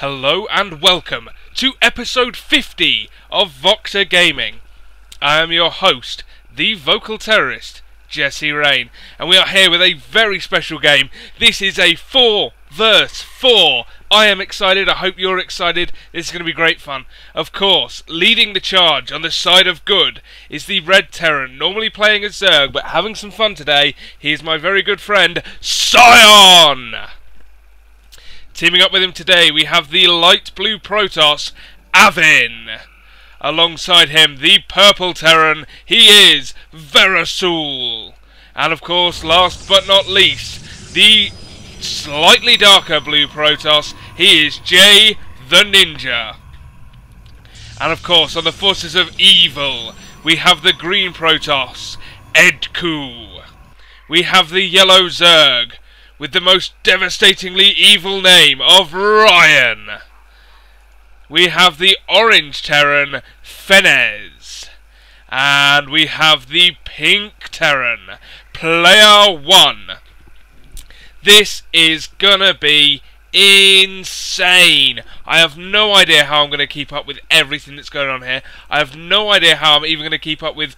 Hello and welcome to episode 50 of VocTerGaming. I am your host, the vocal terrorist, Jesse Rain, and we are here with a very special game. This is a 4 vs 4. I am excited, I hope you're excited. This is going to be great fun. Of course, leading the charge on the side of good is the Red Terran, normally playing as Zerg, but having some fun today. He is my very good friend, Psion! Teaming up with him today, we have the light blue Protoss, Avin. Alongside him, the purple Terran, he is Verasul. And of course, last but not least, the slightly darker blue Protoss, he is Jay the Ninja. And of course, on the forces of evil, we have the green Protoss, Edku. We have the yellow Zerg, with the most devastatingly evil name of Ryan. We have the orange Terran, Fenez. And we have the pink Terran, Player 1. This is gonna be insane. I have no idea how I'm gonna keep up with everything that's going on here. I have no idea how I'm even gonna keep up with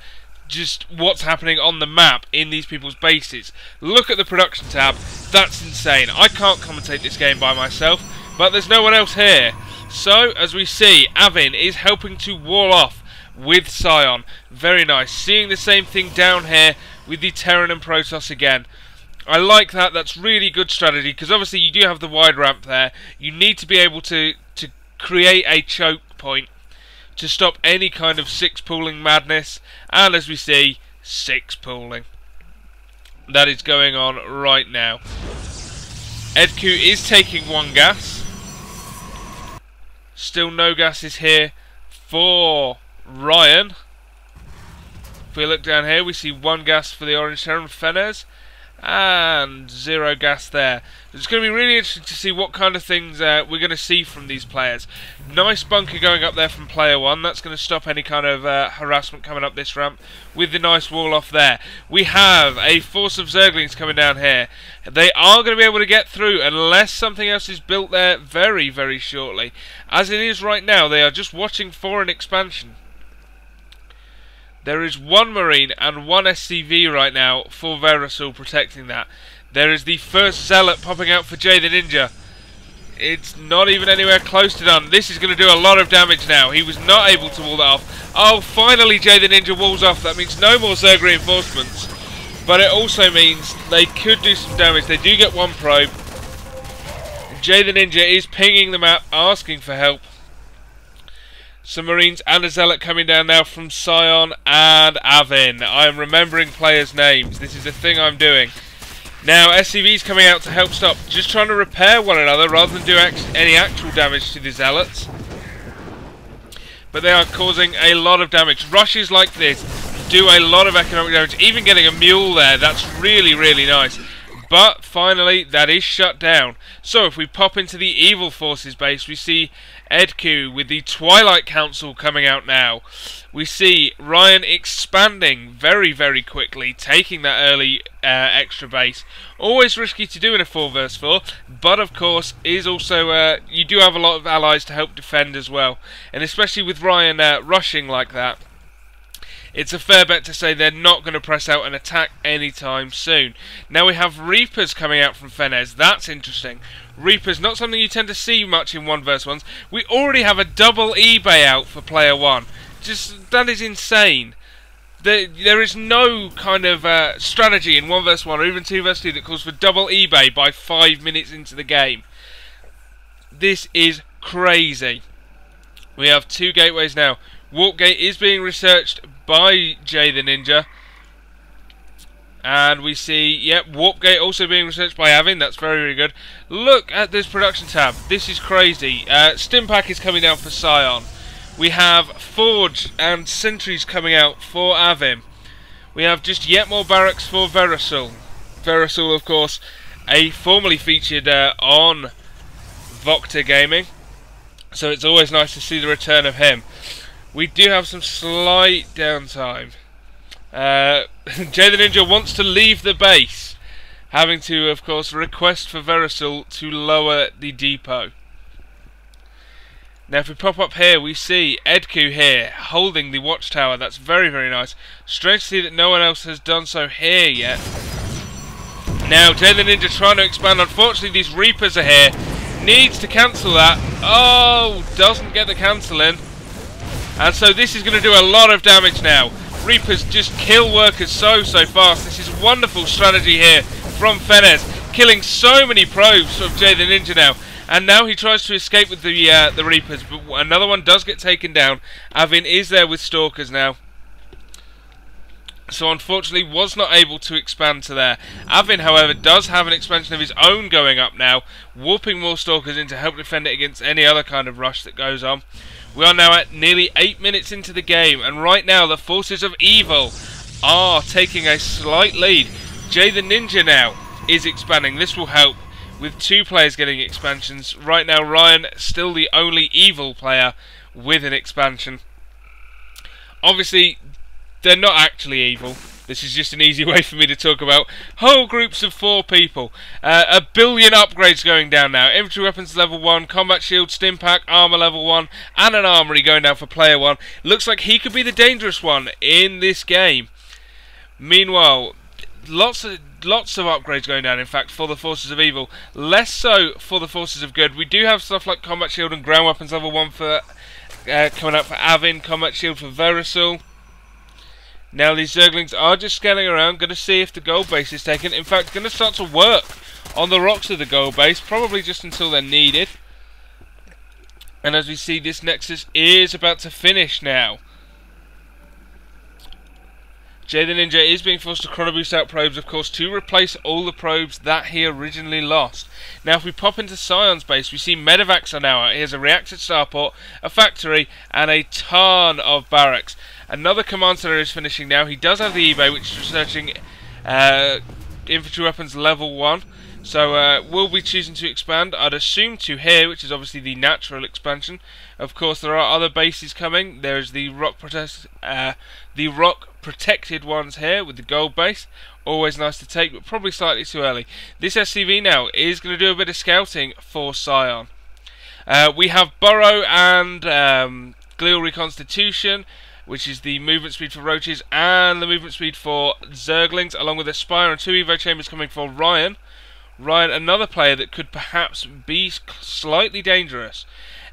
just what's happening on the map in these people's bases. Look at the production tab. That's insane. I can't commentate this game by myself, but there's no one else here. So, as we see, Avin is helping to wall off with Psion. Very nice. Seeing the same thing down here with the Terran and Protoss again. I like that. That's really good strategy, because obviously you do have the wide ramp there. You need to be able to create a choke point to stop any kind of 6-pooling madness, and as we see, 6-pooling. That is going on right now. Edku is taking 1 gas. Still no gases here for Ryan. If we look down here, we see 1 gas for the orange Terran, Fenez, and 0 gas there. It's going to be really interesting to see what kind of things we're going to see from these players. Nice bunker going up there from player 1. That's going to stop any kind of harassment coming up this ramp with the nice wall off there. We have a force of Zerglings coming down here. They are going to be able to get through unless something else is built there very, very shortly. As it is right now, they are just watching for an expansion. There is 1 Marine and 1 SCV right now for Verasul protecting that. There is the first Zealot popping out for Jay the Ninja. It's not even anywhere close to done. This is going to do a lot of damage now. He was not able to wall that off. Oh, finally Jay the Ninja walls off. That means no more Zerg reinforcements. But it also means they could do some damage. They do get 1 probe. Jay the Ninja is pinging the map, asking for help. Some Marines and a Zealot coming down now from Psion and Avin. I am remembering players' names. This is the thing I'm doing. Now, SCV's coming out to help stop. Just trying to repair one another rather than do any actual damage to the Zealots. But they are causing a lot of damage. Rushes like this do a lot of economic damage. Even getting a mule there, that's really, really nice. But finally, that is shut down. So if we pop into the Evil Forces base, we see Edku with the Twilight Council coming out now. We see Ryan expanding very, very quickly, taking that early extra base. Always risky to do in a 4 vs 4, but of course is also you do have a lot of allies to help defend as well. And especially with Ryan rushing like that, it's a fair bet to say they're not going to press out and attack anytime soon. Now we have Reapers coming out from Fenez. That's interesting. Reapers, not something you tend to see much in 1 vs 1s. We already have a double eBay out for player 1. Just, that is insane. There is no kind of strategy in 1 vs 1 or even 2 vs 2 that calls for double eBay by 5 minutes into the game. This is crazy. We have 2 gateways now. Warp Gate is being researched by Jay the Ninja. And we see, yep, Warp Gate also being researched by Avin. That's very, very good. Look at this production tab. This is crazy. Stimpack is coming down for Psion. We have Forge and Sentries coming out for Avin. We have just yet more barracks for Verasul. Verasul, of course, formerly featured on VocTerGaming. So it's always nice to see the return of him. We do have some slight downtime. Jay the Ninja wants to leave the base, having to, of course, request for Verasul to lower the depot. Now if we pop up here, we see Edku here holding the watchtower. That's very, very nice. Strange to see that no one else has done so here yet. Now Jay the Ninja trying to expand. Unfortunately these Reapers are here. Needs to cancel that. Oh, doesn't get the cancel in. And so this is going to do a lot of damage now. Reapers just kill workers so fast. This is wonderful strategy here from Fenez, killing so many probes of Jay the Ninja now. And now he tries to escape with the Reapers, but another one does get taken down. Avin is there with Stalkers now, so unfortunately was not able to expand to there. Avin, however, does have an expansion of his own going up now, warping more Stalkers in to help defend it against any other kind of rush that goes on. We are now at nearly 8 minutes into the game, and right now the forces of evil are taking a slight lead. Jay the Ninja now is expanding. This will help with 2 players getting expansions. Right now Ryan still the only evil player with an expansion. Obviously they're not actually evil. This is just an easy way for me to talk about whole groups of 4 people. 1 billion upgrades going down now. Infantry weapons level 1, combat shield, stim pack, armor level 1, and an armory going down for player 1. Looks like he could be the dangerous one in this game. Meanwhile, lots of upgrades going down, in fact, for the forces of evil. Less so for the forces of good. We do have stuff like combat shield and ground weapons level 1 for coming out for Avin, combat shield for Verisul. Now these Zerglings are just scanning around, going to see if the gold base is taken. In fact, going to start to work on the rocks of the gold base, probably just until they're needed. And as we see, this Nexus is about to finish now. Jay the Ninja is being forced to chrono boost out probes, of course, to replace all the probes that he originally lost. Now if we pop into Psion's base, we see medevacs are now out. He has a reactor starport, a factory, and a ton of barracks. Another command center is finishing now. He does have the eBay, which is researching infantry weapons level 1. So we'll be choosing to expand, I'd assume, to here, which is obviously the natural expansion. Of course, there are other bases coming. There's the rock protected ones here with the gold base. Always nice to take, but probably slightly too early. This SCV now is going to do a bit of scouting for Psion. We have Burrow and Glial Reconstitution, which is the movement speed for Roaches and the movement speed for Zerglings, along with a Spire and 2 Evo Chambers coming for Ryan. Ryan, another player that could perhaps be slightly dangerous.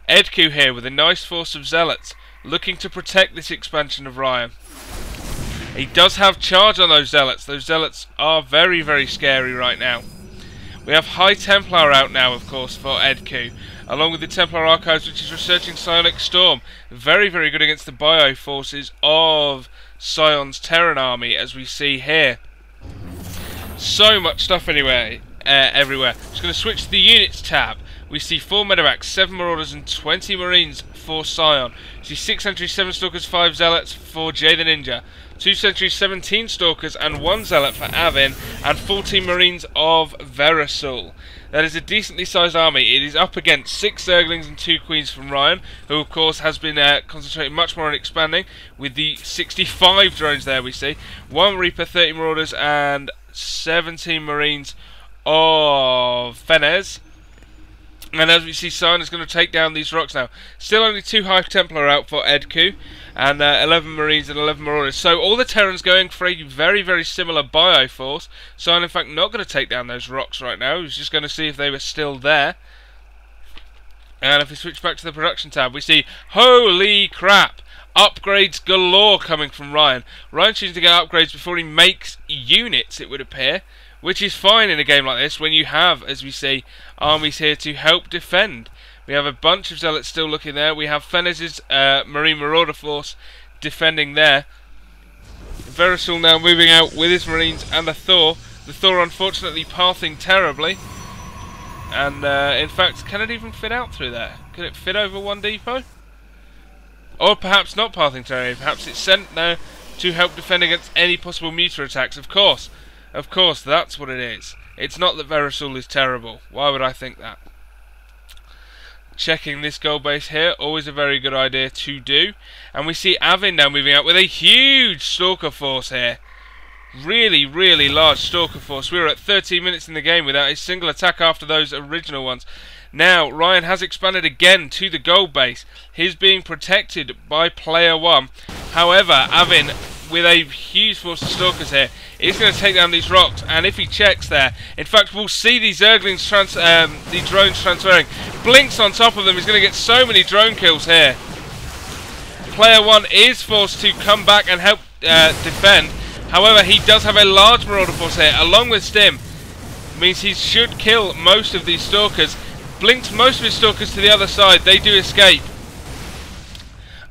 Edku here with a nice force of Zealots, looking to protect this expansion of Ryan. He does have charge on those Zealots. Those Zealots are very, very scary right now. We have High Templar out now, of course, for Edku, along with the Templar Archives, which is researching Psionic Storm. Very, very good against the bio forces of Psion's Terran army, as we see here. So much stuff anyway, everywhere. Just going to switch to the units tab. We see 4 medevacs, 7 marauders, and 20 marines for Psion. We see 6 sentries, 7 stalkers, 5 zealots for Jay the Ninja. 2 sentries, 17 stalkers, and 1 zealot for Avin, and 14 marines of Verisul. That is a decently sized army. It is up against 6 Zerglings and 2 queens from Ryan, who of course has been concentrating much more on expanding, with the 65 drones there we see. 1 Reaper, 30 marauders, and 17 marines of Fenez. And as we see, Psion is going to take down these rocks now. Still only 2 High Templar out for Edku, and 11 Marines and 11 Marauders. So all the Terrans going for a very, very similar bio force. Psion, in fact, not going to take down those rocks right now. He's just going to see if they were still there. And if we switch back to the production tab, we see, holy crap, upgrades galore coming from Ryan. Ryan choosing to get upgrades before he makes units, it would appear. Which is fine in a game like this when you have, as we see, armies here to help defend. We have a bunch of zealots still looking there. We have Fenez's Marine Marauder force defending there. Verisul now moving out with his marines and the Thor. The Thor unfortunately pathing terribly. And in fact, can it even fit out through there? Can it fit over one depot? Or perhaps not pathing terribly. Perhaps it's sent now to help defend against any possible muta attacks. Of course, that's what it is. It's not that Verisul is terrible. Why would I think that? Checking this gold base here, always a very good idea to do. And we see Avin now moving out with a huge Stalker force here. Really, really large Stalker force. We were at 13 minutes in the game without a single attack after those original ones. Now, Ryan has expanded again to the gold base. He's being protected by player 1. However, Avin, with a huge force of stalkers here, is going to take down these rocks, and if he checks there, in fact, we'll see these Zerglings, the drones transferring. Blinks on top of them, he's going to get so many drone kills here. Player 1 is forced to come back and help defend. However, he does have a large Marauder force here, along with Stim. Means he should kill most of these stalkers. Blinks most of his stalkers to the other side, they do escape.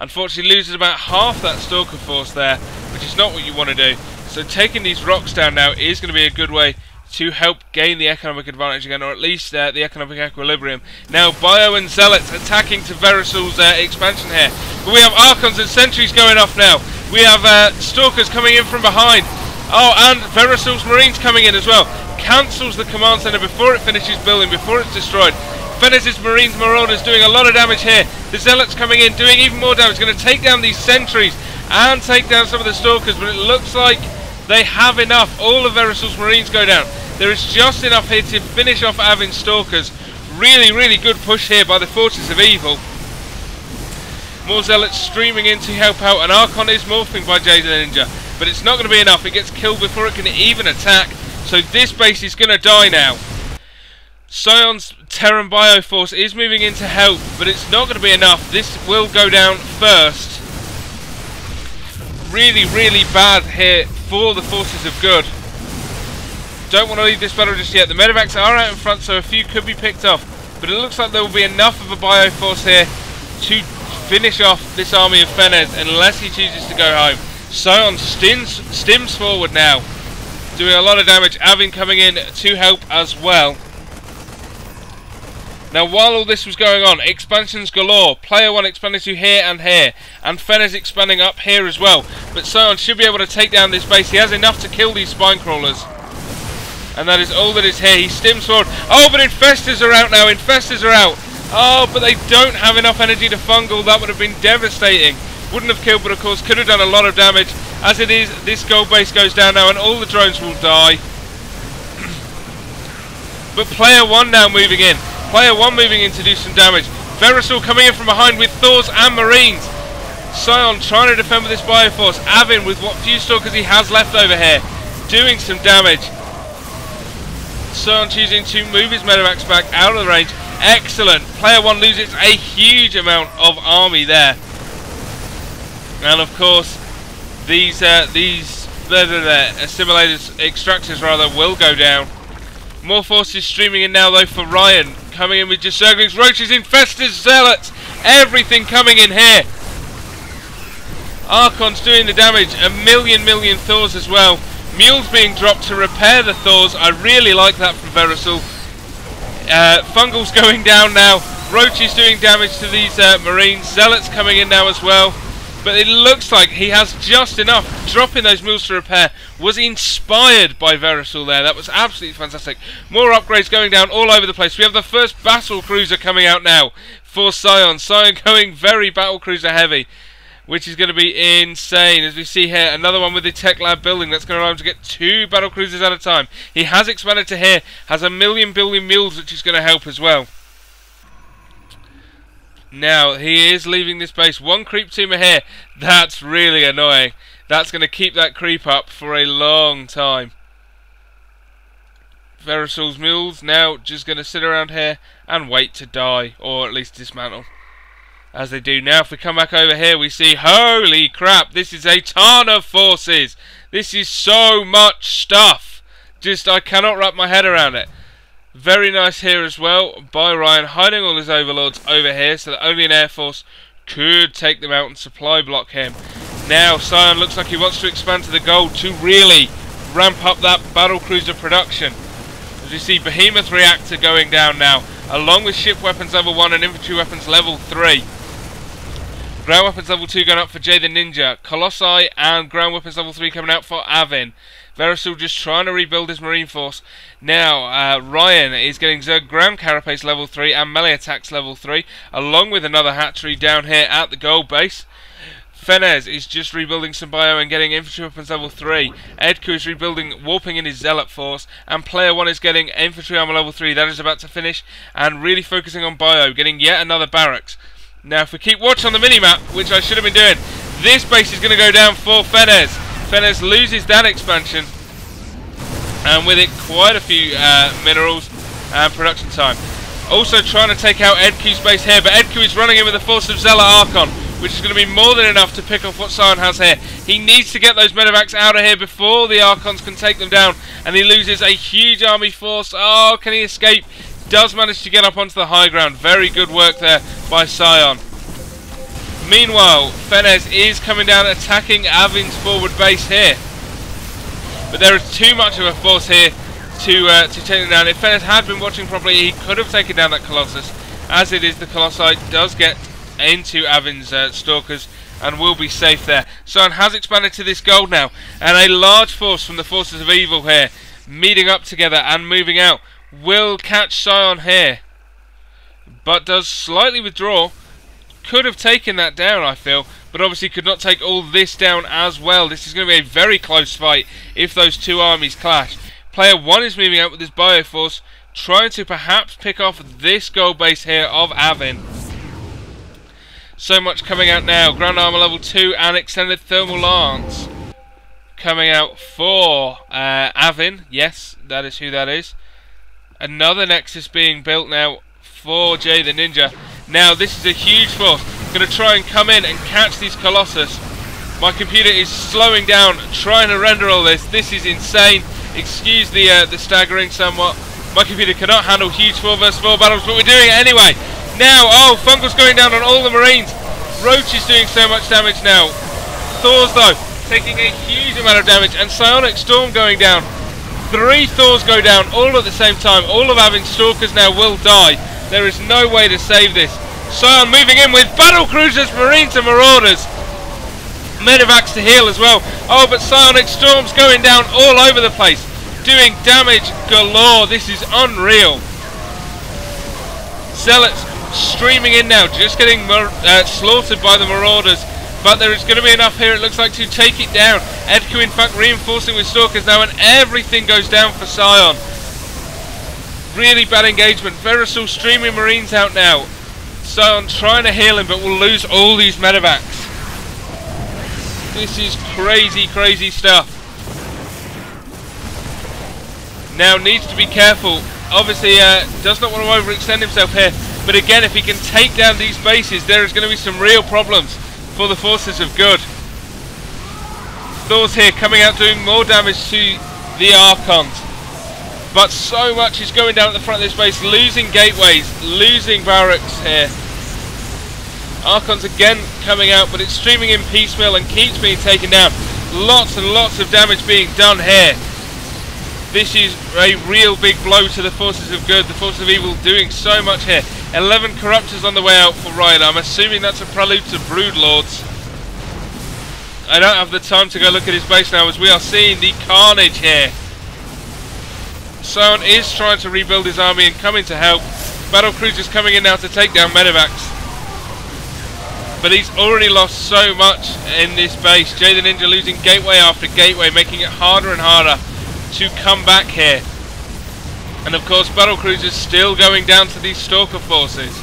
Unfortunately loses about half that stalker force there, which is not what you want to do. So taking these rocks down now is going to be a good way to help gain the economic advantage again, or at least the economic equilibrium. Now Bio and Zealots attacking to Verisol's expansion here. But we have Archons and Sentries going off now. We have Stalkers coming in from behind. Oh, and Verisol's Marines coming in as well. Cancels the command center before it finishes building, before it's destroyed. Fenez's Marines Marauders doing a lot of damage here. The Zealots coming in, doing even more damage. Going to take down these Sentries and take down some of the Stalkers, but it looks like they have enough. All of Verisol's Marines go down. There is just enough here to finish off Avin's Stalkers. Really, really good push here by the Forces of Evil. More Zealots streaming in to help out, and Archon is morphing by Jay the Ninja, but it's not going to be enough. It gets killed before it can even attack, so this base is going to die now. Psion's Terran Bio Force is moving in to help, but it's not going to be enough. This will go down first. Really, really bad here for the Forces of Good. Don't want to leave this battle just yet. The medevacs are out in front, so a few could be picked off, but it looks like there will be enough of a Bio Force here to finish off this army of Fenez, unless he chooses to go home. Psion stims forward now, doing a lot of damage. Avin coming in to help as well. Now, while all this was going on, expansions galore. Player 1 expanding to here, and Fenez expanding up here as well. But Psion should be able to take down this base. He has enough to kill these spine crawlers. And that is all that is here. He stims forward. Oh, but Infestors are out now. Infestors are out. Oh, but they don't have enough energy to fungal. That would have been devastating. Wouldn't have killed, but of course could have done a lot of damage. As it is, this gold base goes down now, and all the drones will die. But player 1 now moving in. Player 1 moving in to do some damage. Verisol coming in from behind with Thors and Marines. Psion trying to defend with this Bioforce. Avin with what few Stalkers he has left over here, doing some damage. Psion choosing to move his medevacs back out of the range. Excellent. Player 1 loses a huge amount of army there. And of course, these assimilated extractors rather will go down. More forces streaming in now though for Ryan. Coming in with just Zerglings, Roaches, Infestors, Zealots. Everything coming in here. Archon's doing the damage. A million Thors as well. Mules being dropped to repair the Thors. I really like that from Verisol. Fungal's going down now. Roaches doing damage to these Marines. Zealots coming in now as well. But it looks like he has just enough. Dropping those mules to repair was inspired by Verisol there. That was absolutely fantastic. More upgrades going down all over the place. We have the first battle cruiser coming out now for Psion. Psion going very battle cruiser heavy, which is going to be insane. As we see here, another one with the tech lab building. That's going to allow him to get 2 battle cruisers at a time. He has expanded to here. Has a billion mules, which is going to help as well. Now, he is leaving this base. 1 creep teamer here. That's really annoying. That's going to keep that creep up for a long time. Verisol's mules now just going to sit around here and wait to die, or at least dismantle. As they do now. If we come back over here, we see, holy crap, this is a ton of forces. This is so much stuff. Just, I cannot wrap my head around it. Very nice here as well by Ryan, hiding all his overlords over here so that only an air force could take them out and supply block him. Now Psion looks like he wants to expand to the gold to really ramp up that battlecruiser production. As you see, Behemoth reactor going down now, along with ship weapons level 1 and infantry weapons level 3. Ground weapons level 2 going up for Jay the Ninja. Colossi and ground weapons level 3 coming out for Avin. Verisol just trying to rebuild his marine force. Now, Ryan is getting Zerg ground carapace level 3 and melee attacks level 3, along with another hatchery down here at the gold base. Fenez is just rebuilding some bio and getting infantry weapons level 3. Edku is rebuilding, warping in his Zealot force. And player 1 is getting infantry armor level 3. That is about to finish. And really focusing on bio, getting yet another barracks. Now if we keep watch on the minimap, which I should have been doing, this base is going to go down for Fenez. Fenez loses that expansion. And with it quite a few minerals and production time. Also trying to take out Edku's base here, but Edku is running in with a force of Zealot Archon, which is going to be more than enough to pick off what Psion has here. He needs to get those medevacs out of here before the Archons can take them down, and he loses a huge army force. Oh, can he escape? Does manage to get up onto the high ground. Very good work there by Psion. Meanwhile, Fenez is coming down attacking Avin's forward base here. But there is too much of a force here to take them down. If Fenez had been watching properly, he could have taken down that Colossus. As it is, the Colossi does get into Avin's Stalkers and will be safe there. Psion has expanded to this gold now, and a large force from the forces of evil here, meeting up together and moving out, will catch Psion here. But does slightly withdraw. Could have taken that down, I feel, but obviously could not take all this down as well. This is going to be a very close fight if those two armies clash. Player 1 is moving out with his Bioforce, trying to perhaps pick off this gold base here of Avin. So much coming out now. Ground Armour level 2 and Extended Thermal Lance coming out for Avin. Yes, that is who that is. Another Nexus being built now for Jay the Ninja. Now this is a huge force. Going to try and come in and catch these Colossus. My computer is slowing down, trying to render all this. This is insane. Excuse the staggering somewhat. My computer cannot handle huge 4 vs 4 battles, but we're doing it anyway. Now, oh, Fungal's going down on all the Marines. Roach is doing so much damage now. Thors, though, taking a huge amount of damage, and Psionic Storm going down. 3 Thors go down all at the same time. All of Avin's Stalkers now will die. There is no way to save this. Psion moving in with battle cruisers, Marines and Marauders. Medevacs to heal as well. Oh, but Psionic Storm's going down all over the place, doing damage galore. This is unreal. Zealots streaming in now, just getting slaughtered by the Marauders. But there is going to be enough here, it looks like, to take it down. Edku, in fact, reinforcing with Stalkers now, and everything goes down for Psion. Really bad engagement. Verisal streaming Marines out now. Psion trying to heal him, but will lose all these medevacs. This is crazy, crazy stuff. Now needs to be careful. Obviously does not want to overextend himself here. But again, if he can take down these bases, there is going to be some real problems for the forces of good. Thor's here coming out doing more damage to the Archons. But so much is going down at the front of this base, losing gateways, losing barracks here. Archons again coming out, but it's streaming in piecemeal and keeps being taken down. Lots and lots of damage being done here. This is a real big blow to the forces of good. The forces of evil doing so much here. 11 Corruptors on the way out for Ryan. I'm assuming that's a prelude to Broodlords. I don't have the time to go look at his base now, as we are seeing the carnage here. Psion is trying to rebuild his army and coming to help. Battle cruisers coming in now to take down medevacs. But he's already lost so much in this base. Jay the Ninja losing gateway after gateway, making it harder and harder to come back here. And of course, battle cruisers still going down to these Stalker forces.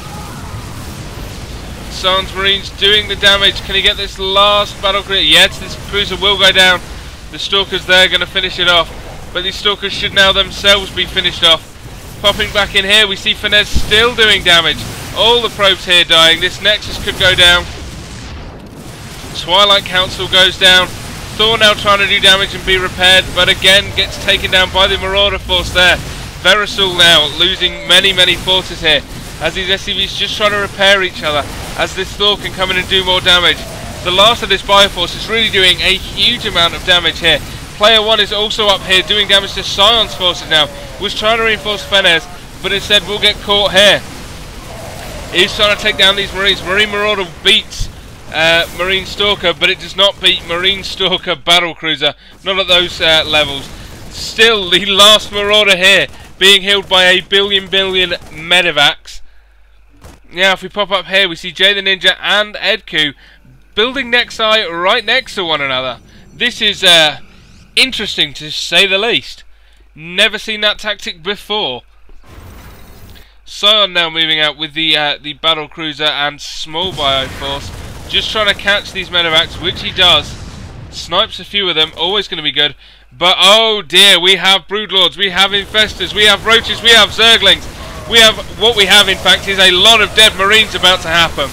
Psion's Marines doing the damage. Can he get this last battle cruiser? Yes, this cruiser will go down. The Stalkers there going to finish it off. But these Stalkers should now themselves be finished off. Popping back in here, we see Fenez still doing damage. All the probes here dying. This Nexus could go down. Twilight Council goes down. Thor now trying to do damage and be repaired, but again gets taken down by the Marauder force there. Verisal now losing many, many forces here, as these SCVs just trying to repair each other, as this Thor can come in and do more damage. The last of this Bioforce is really doing a huge amount of damage here. Player 1 is also up here doing damage to Psion's forces now. Was trying to reinforce Fenez, but instead will get caught here. He's trying to take down these Marines. Marine Marauder beats Marine Stalker, but it does not beat Marine Stalker Battlecruiser. Not at those levels. Still, the last Marauder here being healed by a billion medevacs. Now, if we pop up here, we see Jay the Ninja and Edku building Nexi right next to one another. This is interesting to say the least. Never seen that tactic before. Psion now moving out with the battle cruiser and small bioforce, just trying to catch these medevacs, which he does. Snipes a few of them, always going to be good. But oh dear, we have broodlords, we have infestors, we have roaches, we have zerglings. What we have in fact is a lot of dead marines about to happen.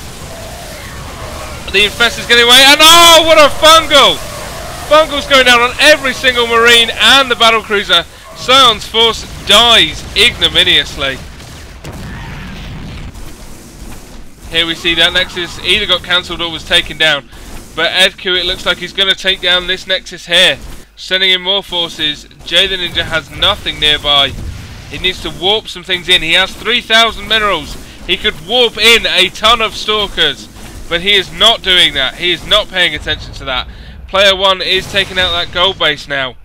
The infestor's getting away, and oh, what a fungal! Fungal's going down on every single marine and the battle cruiser. Psion's force dies ignominiously. Here we see that Nexus either got cancelled or was taken down. But Edku, it looks like he's going to take down this Nexus here. Sending in more forces. Jay the Ninja has nothing nearby. He needs to warp some things in. He has 3,000 minerals. He could warp in a ton of stalkers. But he is not doing that. He is not paying attention to that. Player 1 is taking out that gold base now.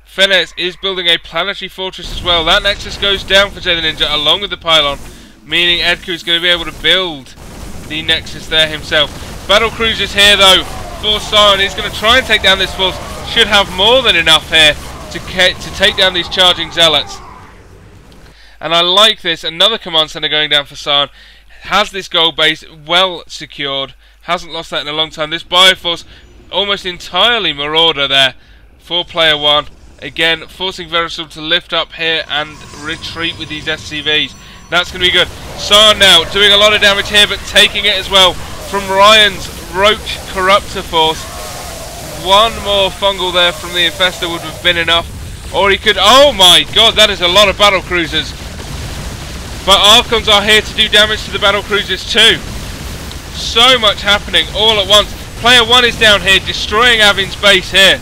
Fenez is building a planetary fortress as well. That Nexus goes down for Jay the Ninja along with the pylon. Meaning Edku is going to be able to build the Nexus there himself. Battle cruisers here though for Psion. He's going to try and take down this force. Should have more than enough here to take down these charging zealots. And I like this. Another command center going down for Psion. Has this gold base well secured. Hasn't lost that in a long time. This bioforce almost entirely marauder there for player 1. Again, forcing Verisol to lift up here and retreat with these SCVs. That's going to be good. Psion now doing a lot of damage here, but taking it as well from Ryan's Roach Corruptor force. One more fungal there from the Infestor would have been enough. Or he could... Oh my god, that is a lot of battle cruisers. But Archons are here to do damage to the battle cruisers too. So much happening all at once. Player 1 is down here, destroying Avin's base here.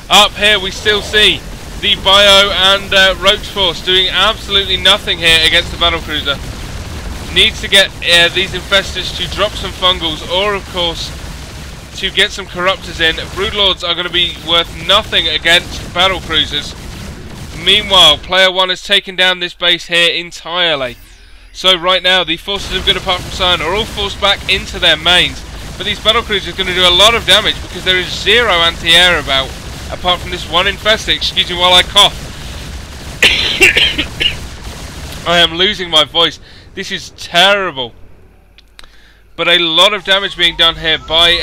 Up here we still see the Bio and Roach Force doing absolutely nothing here against the battlecruiser. Needs to get these infestors to drop some fungals, or of course to get some corruptors in. Broodlords are going to be worth nothing against battlecruisers. Meanwhile, player 1 has taken down this base here entirely. So right now the forces of good apart from Psion are all forced back into their mains. But these battlecruisers are going to do a lot of damage because there is zero anti-air about. Apart from this one infestor, excuse me while I cough. I am losing my voice. This is terrible. But a lot of damage being done here by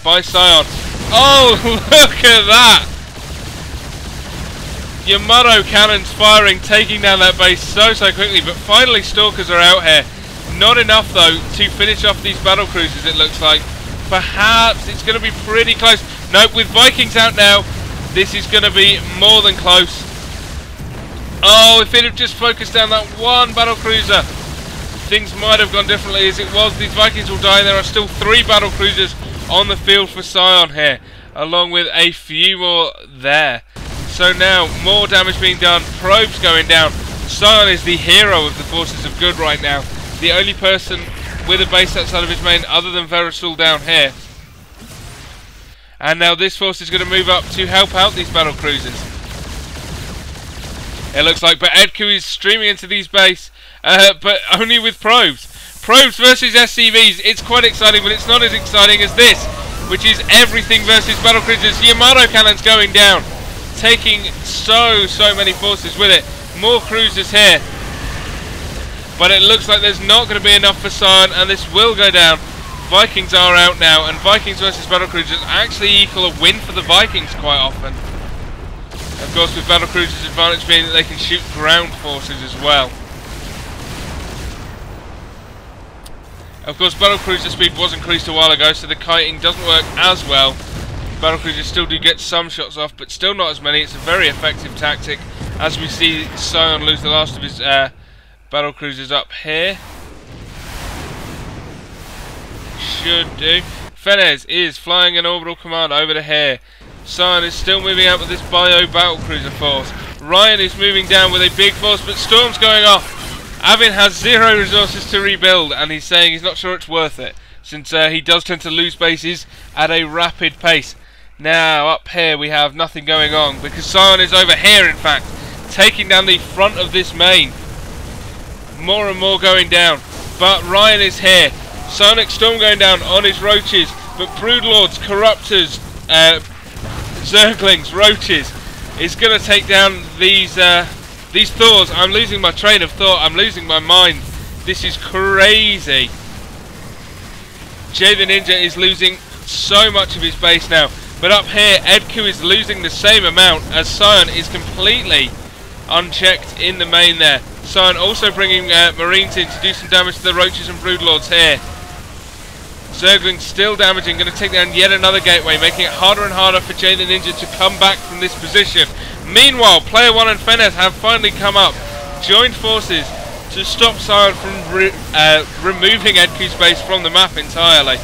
Psion. Oh, look at that! Yamato cannons firing, taking down that base so quickly. But finally, Stalkers are out here. Not enough though to finish off these battle cruisers. It looks like. Perhaps it's going to be pretty close. Nope, with Vikings out now, this is going to be more than close. Oh, if it had just focused down that one battle cruiser, things might have gone differently. As it was, these Vikings will die. There are still 3 battle cruisers on the field for Psion here, along with a few more there. So now, more damage being done. Probes going down. Psion is the hero of the forces of good right now. The only person with a base outside of his main other than Verisol down here. And now this force is going to move up to help out these battle cruisers. It looks like, but Edku is streaming into these base, but only with probes. Probes versus SCVs, it's quite exciting, but it's not as exciting as this, which is everything versus battle cruisers. Yamato cannons going down, taking so many forces with it. More cruisers here. But it looks like there's not going to be enough for Psion, and this will go down. Vikings are out now, and Vikings versus battlecruisers actually equal a win for the Vikings quite often. Of course, with battlecruisers' advantage being that they can shoot ground forces as well. Of course, battlecruiser speed was increased a while ago, so the kiting doesn't work as well. Battlecruisers still do get some shots off, but still not as many. It's a very effective tactic, as we see Psion lose the last of his battle cruisers up here. Should do. Fenez is flying an orbital command over to here. Psion is still moving out with this bio battle cruiser force. Ryan is moving down with a big force, but Storm's going off. Avin has 0 resources to rebuild, and he's saying he's not sure it's worth it, since he does tend to lose bases at a rapid pace. Now up here we have nothing going on, because Psion is over here in fact, taking down the front of this main. More and more going down, but Ryan is here. Sonic Storm going down on his roaches, but Broodlords, Corruptors, Zerglings, Roaches is going to take down these Thors. I'm losing my train of thought. I'm losing my mind. This is crazy. Jay the Ninja is losing so much of his base now. But up here, Edku is losing the same amount as Psion is completely unchecked in the main there. Psion also bringing Marines in to do some damage to the Roaches and Broodlords here. Zergling still damaging, going to take down yet another gateway, making it harder and harder for Jay the Ninja to come back from this position. Meanwhile, Player 1 and Fenez have finally come up, joined forces to stop Psion from removing Edku's base from the map entirely.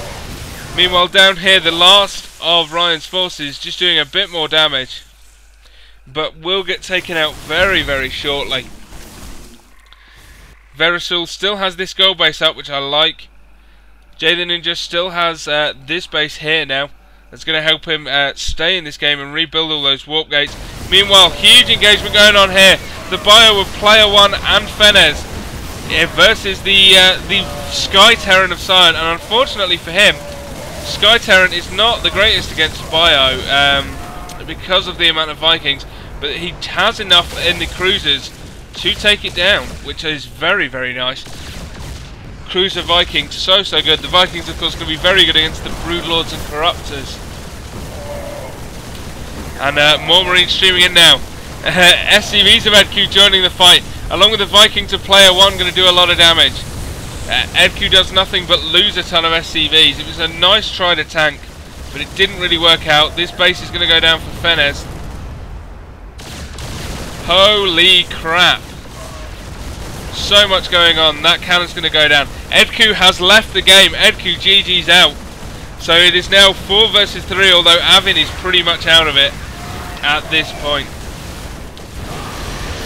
Meanwhile, down here, the last of Ryan's forces just doing a bit more damage, but will get taken out very, very shortly. Verisul still has this gold base up, which I like. Jay the Ninja still has this base here now. That's going to help him stay in this game and rebuild all those warp gates. Meanwhile, huge engagement going on here. The bio of Player 1 and Fenez versus the Sky Terran of Psion, and unfortunately for him, Sky Terran is not the greatest against bio because of the amount of Vikings, but he has enough in the cruisers to take it down, which is very, very nice. Cruiser Vikings, so good. The Vikings, of course, going to be very good against the Broodlords and Corruptors. And more Marines streaming in now. SCVs of Edku joining the fight, along with the Vikings of Player 1, going to do a lot of damage. Edku does nothing but lose a ton of SCVs. It was a nice try to tank, but it didn't really work out. This base is going to go down for Fenez. Holy crap. So much going on. That cannon's going to go down. Edku has left the game. Edku GG's out. So it is now 4 versus 3, although Avin is pretty much out of it at this point.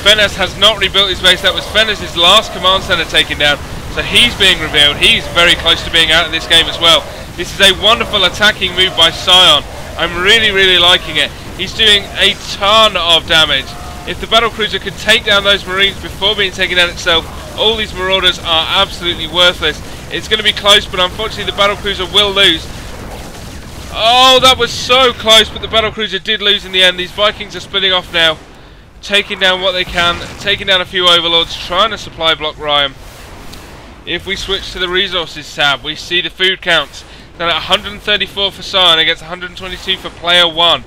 Fenez has not rebuilt his base. That was Fenez's last command center taken down. So he's being revealed. He's very close to being out of this game as well. This is a wonderful attacking move by Psion. I'm really, really liking it. He's doing a ton of damage. If the battlecruiser could take down those Marines before being taken down itself, all these Marauders are absolutely worthless. It's going to be close, but unfortunately the battlecruiser will lose. Oh, that was so close, but the battlecruiser did lose in the end. These Vikings are splitting off now, taking down what they can, taking down a few Overlords, trying to supply block Ryan. If we switch to the resources tab, we see the food counts. Then at 134 for Psion against 122 for Player 1.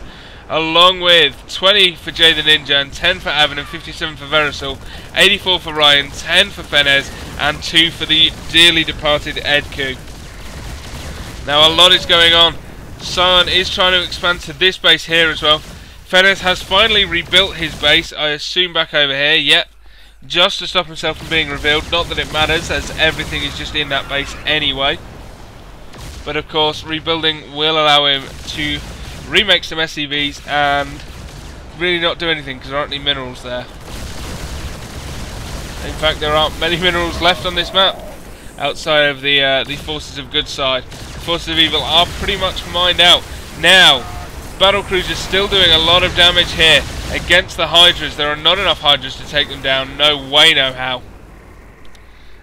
Along with 20 for Jay the Ninja and 10 for Avin and 57 for Verisul, 84 for Ryan, 10 for Fenez and 2 for the dearly departed Edku. Now a lot is going on. Psion is trying to expand to this base here as well. Fenez has finally rebuilt his base, I assume back over here, yep. Just to stop himself from being revealed, not that it matters as everything is just in that base anyway. But of course rebuilding will allow him to remake some SCVs and really not do anything because there aren't any minerals there. In fact, there aren't many minerals left on this map outside of the forces of good side. The forces of evil are pretty much mined out. Now, battlecruisers still doing a lot of damage here against the Hydras. There are not enough Hydras to take them down. No way, no how.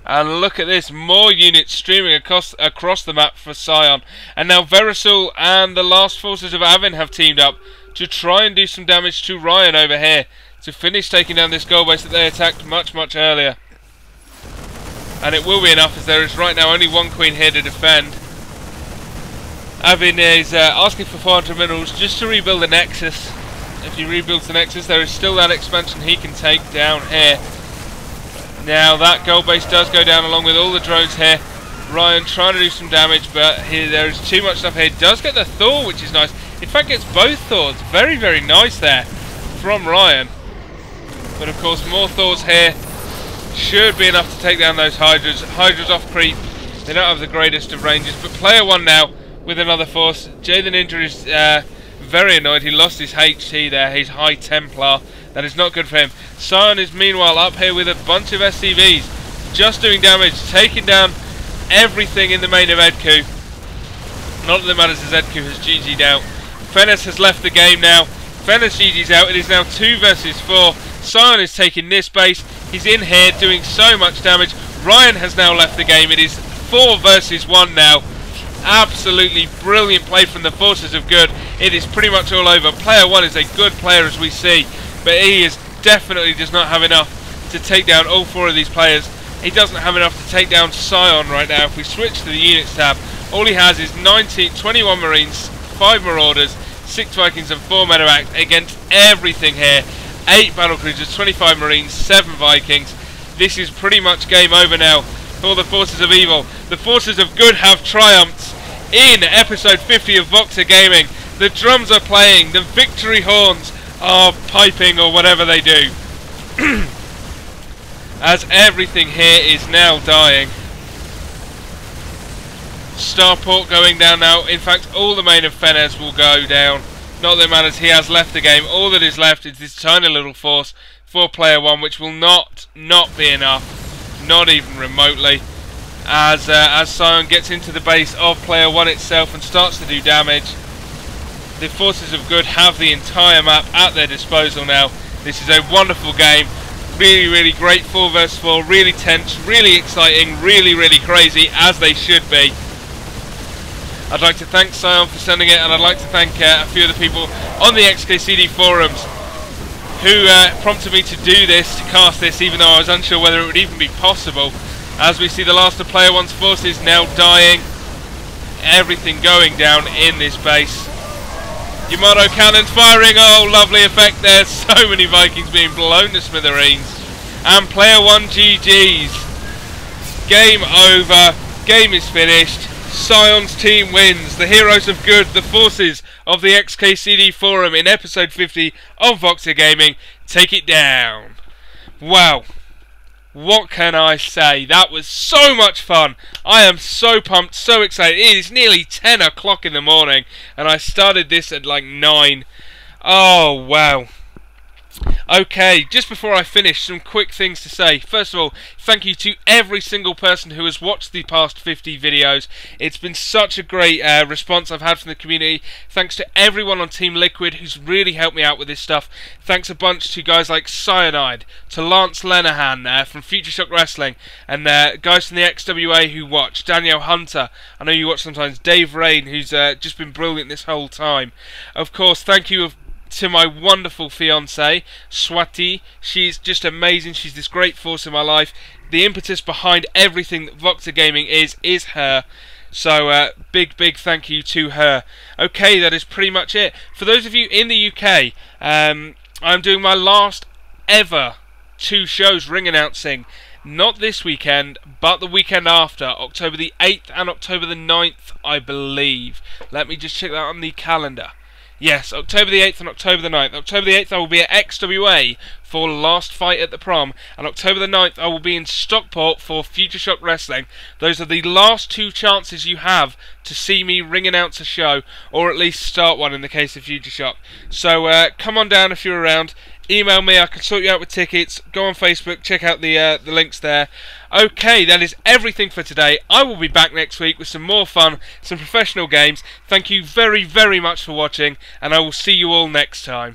And look at this, more units streaming across the map for Psion. And now Verisul and the last forces of Avin have teamed up to try and do some damage to Ryan over here to finish taking down this gold base that they attacked much, much earlier. And it will be enough as there is right now only one queen here to defend. Avin is asking for 400 minerals just to rebuild the Nexus. If he rebuilds the Nexus, there is still that expansion he can take down here. Now that gold base does go down along with all the drones here. Ryan trying to do some damage, but there is too much stuff here. Does get the Thor, which is nice. In fact, gets both Thors. Very, very nice there from Ryan. But of course, more Thors here should be enough to take down those Hydras. Hydras off creep. They don't have the greatest of ranges. But Player 1 now with another force. Jay the Ninja is very annoyed. He lost his HT there, his High Templar. That is not good for him. Psion is meanwhile up here with a bunch of SCVs, just doing damage, taking down everything in the main of Edku. Not that it matters as Edku has GG'd out. Fenez has left the game now. Fenez GG's out. It is now 2 versus 4. Psion is taking this base. He's in here doing so much damage. Ryan has now left the game. It is 4 versus 1 now. Absolutely brilliant play from the forces of good. It is pretty much all over. Player 1 is a good player, as we see, but he definitely does not have enough to take down all 4 of these players. He doesn't have enough to take down Psion right now. If we switch to the units tab, all he has is 21 Marines, 5 Marauders, 6 Vikings and 4 Medevacs against everything here. 8 Battle Cruisers, 25 Marines, 7 Vikings. This is pretty much game over now for the forces of evil. The forces of good have triumphed in episode 50 of VocTerGaming. The drums are playing, the victory horns are piping, or whatever they do. As everything here is now dying. Starport going down now. In fact, all the main of Fennes will go down. Not that it matters, he has left the game. All that is left is this tiny little force for player 1, which will not be enough, not even remotely. As Psion gets into the base of player 1 itself and starts to do damage. The forces of good have the entire map at their disposal now. This is a wonderful game. Really, really great 4 versus 4, really tense, really exciting, really, really crazy, as they should be. I'd like to thank Psion for sending it, and I'd like to thank a few of the people on the XKCD forums who prompted me to do this, to cast this, even though I was unsure whether it would even be possible. As we see the last of player 1's forces now dying, everything going down in this base. Yamato cannons firing, oh lovely effect there, so many Vikings being blown to smithereens. And player 1 GG's. Game over, game is finished, Psion's team wins, the heroes of good, the forces of the XKCD forum in episode 50 of VocTerGaming take it down. Wow. What can I say? That was so much fun. I am so pumped, so excited. It is nearly 10 o'clock in the morning, and I started this at like 9. Oh, wow. Okay, just before I finish, some quick things to say. First of all, thank you to every single person who has watched the past 50 videos. It's been such a great response I've had from the community. Thanks to everyone on Team Liquid who's really helped me out with this stuff. Thanks a bunch to guys like Cyanide, to Lance Lenahan from Future Shock Wrestling, and guys from the XWA who watch, Daniel Hunter, I know you watch sometimes, Dave Rain, who's just been brilliant this whole time. Of course, thank you to my wonderful fiancée, Swati. She's just amazing. She's this great force in my life. The impetus behind everything that VocTerGaming is her. So, big thank you to her. Okay, that is pretty much it. For those of you in the UK, I'm doing my last ever 2 shows ring announcing. Not this weekend, but the weekend after, October the 8th and October the 9th, I believe. Let me just check that on the calendar. Yes, October the 8th and October the 9th. October the 8th I will be at XWA for Last Fight at the Prom, and October the 9th I will be in Stockport for Future Shock Wrestling. Those are the last 2 chances you have to see me ring announce a show, or at least start one in the case of Future Shock. So come on down if you're around. Email me, I can sort you out with tickets. Go on Facebook, check out the links there. Okay, that is everything for today. I will be back next week with some more fun, some professional games. Thank you very, very much for watching, and I will see you all next time.